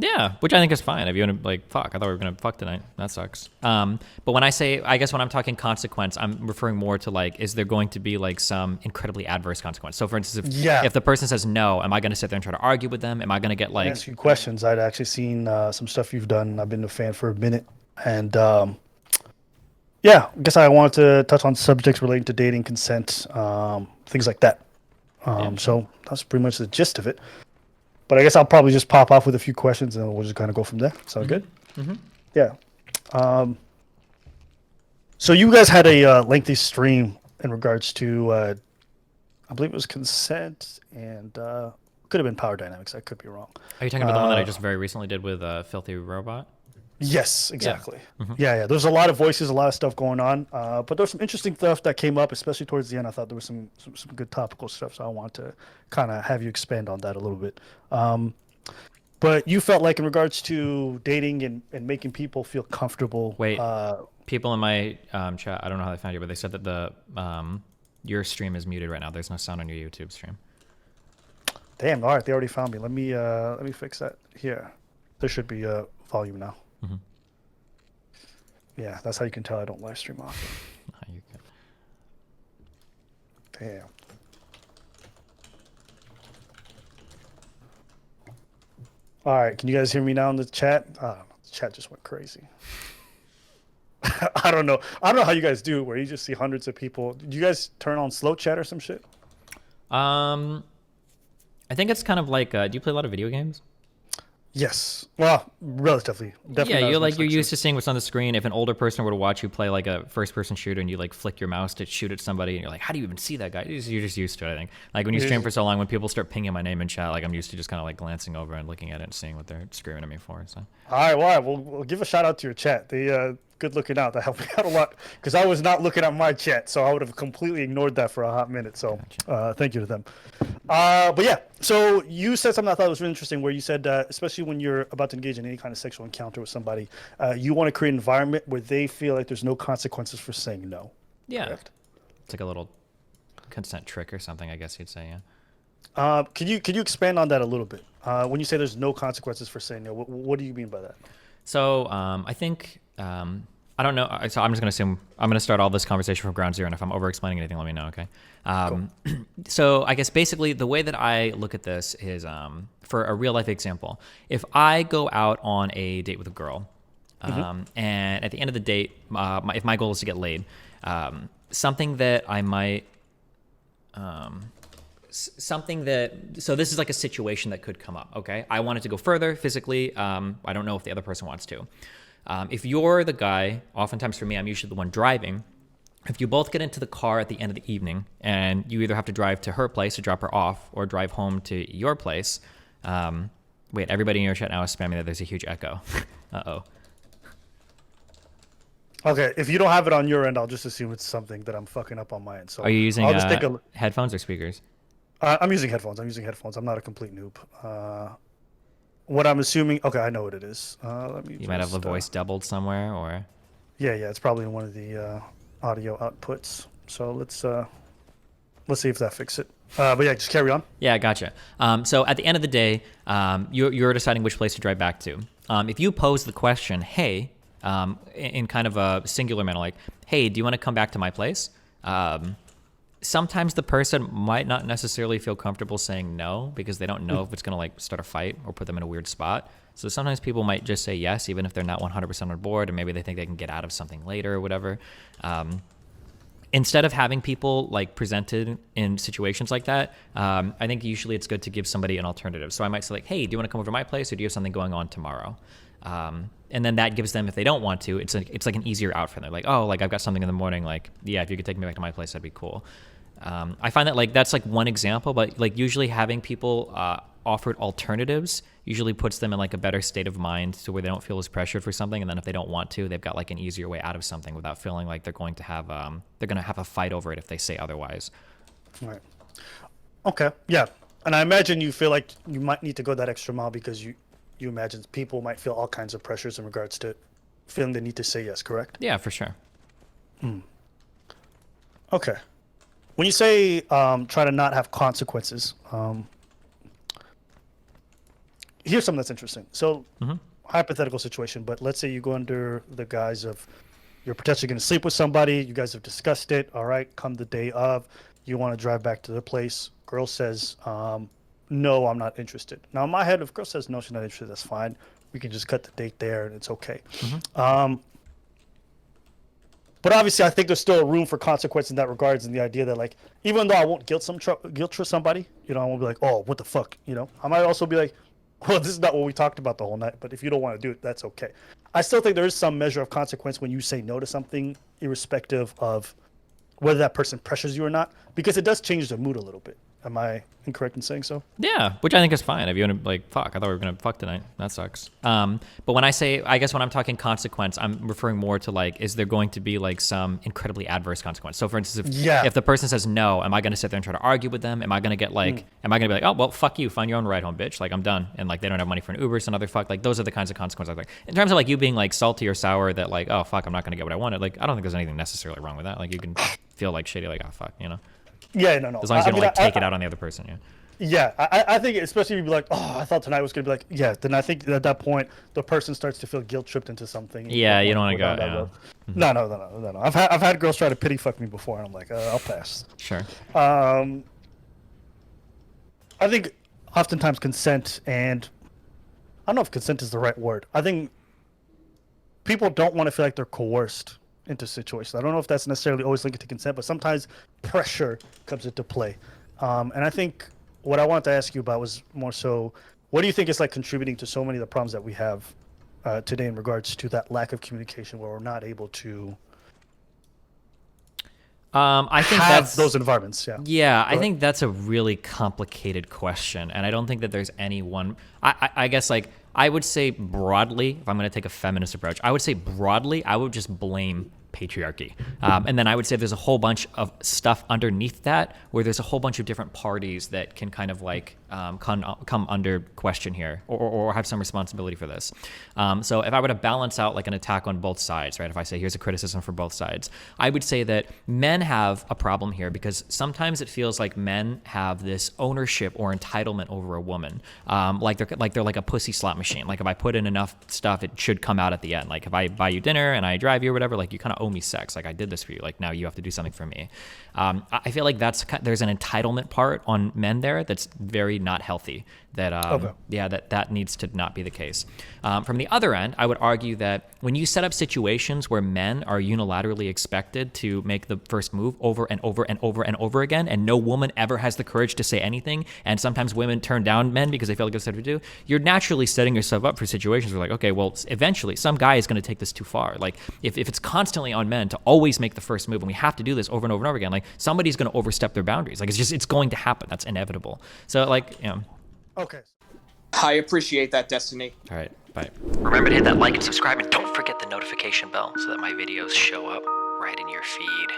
Yeah, which I think is fine. If you want to like fuck, I thought we were gonna fuck tonight. That sucks. But when I say, I guess when I'm talking consequence, I'm referring more to like, is there going to be like some incredibly adverse consequence? So, for instance, Yeah. if the person says no, am I gonna sit there and try to argue with them? Am I gonna get like, Ask you questions. I'd actually seen some stuff you've done. I've been a fan for a minute, and yeah, I guess I wanted to touch on subjects relating to dating, consent, things like that. yeah, sure. So that's pretty much the gist of it. But I guess I'll probably just pop off with a few questions, and we'll just kind of go from there. Sound good? Yeah. Um, so you guys had a lengthy stream in regards to, I believe it was consent and could have been power dynamics. I could be wrong. Are you talking about the one that I Uh, just very recently did with Filthy Robot? Yes, Yeah. exactly. Yeah, yeah. There's a lot of voices, a lot of stuff going on. But there's some interesting stuff that came up, especially towards the end. I thought there was some good topical stuff, so I want to kind of have you expand on that a little bit. But you felt like in regards to dating and making people feel comfortable. Wait, people in my chat, I don't know how they found you, but they said that the your stream is muted right now. There's no sound on your YouTube stream. Damn, all right, they already found me. Let me fix that here. There should be volume now. Yeah, that's how you can tell I don't live stream often. Oh, you good. Damn. All right, can you guys hear me now in the chat? The chat just went crazy. I don't know. I don't know how you guys do it, where you just see hundreds of people. Do you guys turn on slow chat or some shit? Um, I think it's kind of like, do you play a lot of video games? Yes. Well, relatively. Yeah, Definitely not as much you're like used shoot. to seeing what's on the screen. If an older person were to watch you play like a first person shooter and you like flick your mouse to shoot at somebody and you're like, how do you even see that guy? You're just used to it, I think. Like when you stream for so long, when people start pinging my name in chat, like I'm used to just kind of like glancing over and looking at it and seeing what they're screaming at me for. So All right, well, all right, we'll give a shout out to your chat. They good looking out. That helped me out a lot because I was not looking at my chat, so I would have completely ignored that for a hot minute. So gotcha. thank you to them. But yeah, so you said something I thought was really interesting, where you said, especially when you're about to engage in any kind of sexual encounter with somebody, you want to create an environment where they feel like there's no consequences for saying no. Yeah, Correct. it's like a little consent trick or something, I guess you'd say. Yeah. Could you expand on that a little bit? When you say there's no consequences for saying no, what do you mean by that? So I think I don't know. So I'm just gonna assume I'm gonna start all this conversation from ground zero, and if I'm over explaining anything, let me know. Okay. Cool. So I guess basically the way that I look at this is for a real life example. If I go out on a date with a girl, and at the end of the date, if my goal is to get laid, something that I might something that so this is like a situation that could come up. Okay, I wanted to go further physically. I don't know if the other person wants to. If you're the guy, oftentimes for me, I'm usually the one driving. If you both get into the car at the end of the evening and you either have to drive to her place to drop her off or drive home to your place, wait, everybody in your chat now is spamming that there's a huge echo. Uh-oh. Okay, if you don't have it on your end, I'll just assume it's something that I'm fucking up on my end. Are So you using I'll just take a. headphones or speakers? I'm using headphones. I'm using headphones. I'm not a complete noob. What I'm assuming. Okay, I know what it is. Let me You might have the just. voice doubled somewhere or... Yeah, yeah. It's probably in one of the audio outputs. So let's see if that fixes it. But yeah, just carry on. Yeah, gotcha. So at the end of the day, you're deciding which place to drive back to. If you pose the question, hey, in kind of a singular manner, like, hey, do you want to come back to my place? Sometimes the person might not necessarily feel comfortable saying no because they don't know if it's going to like start a fight or put them in a weird spot. So sometimes people might just say yes, even if they're not 100% on board, and maybe they think they can get out of something later or whatever. Instead of having people like presented in situations like that, I think usually it's good to give somebody an alternative. So I might say like, hey, do you want to come over to my place or do you have something going on tomorrow? And then that gives them, if they don't want to, it's like an easier out for them. Like, oh, like I've got something in the morning. Like, yeah, if you could take me back to my place, that'd be cool. I find that like that's like one example, but like usually having people offered alternatives usually puts them in like a better state of mind to where they don't feel as pressured for something, and then if they don't want to, they've got like an easier way out of something without feeling like they're going to have a fight over it if they say otherwise. All right. Okay. Yeah. And I imagine you feel like you might need to go that extra mile because you imagine people might feel all kinds of pressures in regards to feeling the need to say yes. Correct. Yeah, for sure. Okay. When you say try to not have consequences, here's something that's interesting. So, hypothetical situation, but let's say you go under the guise of you're potentially going to sleep with somebody. You guys have discussed it. All right. Come the day of, you want to drive back to the place. Girl says, no, I'm not interested. Now, in my head, if girl says no, she's not interested, that's fine. We can just cut the date there and it's okay. But obviously, I think there's still room for consequence in that regards, in the idea that, like, even though I won't guilt trip somebody, you know, I won't be like, oh, what the fuck, you know. I might also be like, well, this is not what we talked about the whole night, but if you don't want to do it, that's okay. I still think there is some measure of consequence when you say no to something, irrespective of whether that person pressures you or not, because it does change the mood a little bit. Am I incorrect in saying so? Yeah, which I think is fine. If you want to, like, fuck, I thought we were going to fuck tonight. That sucks. But when I say, I guess when I'm talking consequence, I'm referring more to, like, is there going to be, like, some incredibly adverse consequence? So, for instance, if the person says no, am I going to sit there and try to argue with them? Am I going to get, like, am I going to be like, oh, well, fuck you, find your own ride home, bitch. Like, I'm done. And, like, they don't have money for an Uber, so another fuck. Like, those are the kinds of consequences I think. In terms of, like, you being, like, salty or sour that, like, oh, fuck, I'm not going to get what I wanted. Like, I don't think there's anything necessarily wrong with that. Like, you can feel, like, shitty, like, oh, fuck, you know? Yeah, no. As long as you don't, like, take it out on the other person, yeah. Yeah, I think especially if you be like, oh, I thought tonight was going to be like, yeah, then I think at that point, the person starts to feel guilt-tripped into something. Yeah, you don't want to go, yeah. No. I've had girls try to pity fuck me before, and I'm like, I'll pass. Sure. I think oftentimes consent, and I don't know if consent is the right word. I think people don't want to feel like they're coerced into situations. I don't know if that's necessarily always linked to consent, but sometimes pressure comes into play. And I think what I wanted to ask you about was more so, what do you think is like contributing to so many of the problems that we have today in regards to that lack of communication, where we're not able to I think have that's those environments? Yeah, I think that's a really complicated question, and I don't think that there's any one. I guess, like, I would say broadly, if I'm going to take a feminist approach, I would say broadly, I would just blame patriarchy. And then I would say there's a whole bunch of stuff underneath that, where there's a whole bunch of different parties that can kind of, like, come under question here, or have some responsibility for this. So if I were to balance out, like, an attack on both sides, right? If I say here's a criticism for both sides, I would say that men have a problem here because sometimes it feels like men have this ownership or entitlement over a woman, like they're like a pussy slot machine. Like, if I put in enough stuff, it should come out at the end. Like, if I buy you dinner and I drive you or whatever, like, you kind of owe me sex. Like, I did this for you. Like, now you have to do something for me. I feel like there's an entitlement part on men there that's very not healthy. That needs to not be the case. From the other end, I would argue that when you set up situations where men are unilaterally expected to make the first move over and over and over and over again, and no woman ever has the courage to say anything, and sometimes women turn down men because they feel like it's said to do, you're naturally setting yourself up for situations where, like, okay, well, eventually some guy is going to take this too far. Like, if it's constantly on men to always make the first move, and we have to do this over and over and over again, like, somebody's going to overstep their boundaries. Like, it's going to happen. That's inevitable. So, like, you know. Okay. I appreciate that, Destiny. All right, bye. Remember to hit that like and subscribe, and don't forget the notification bell so that my videos show up right in your feed.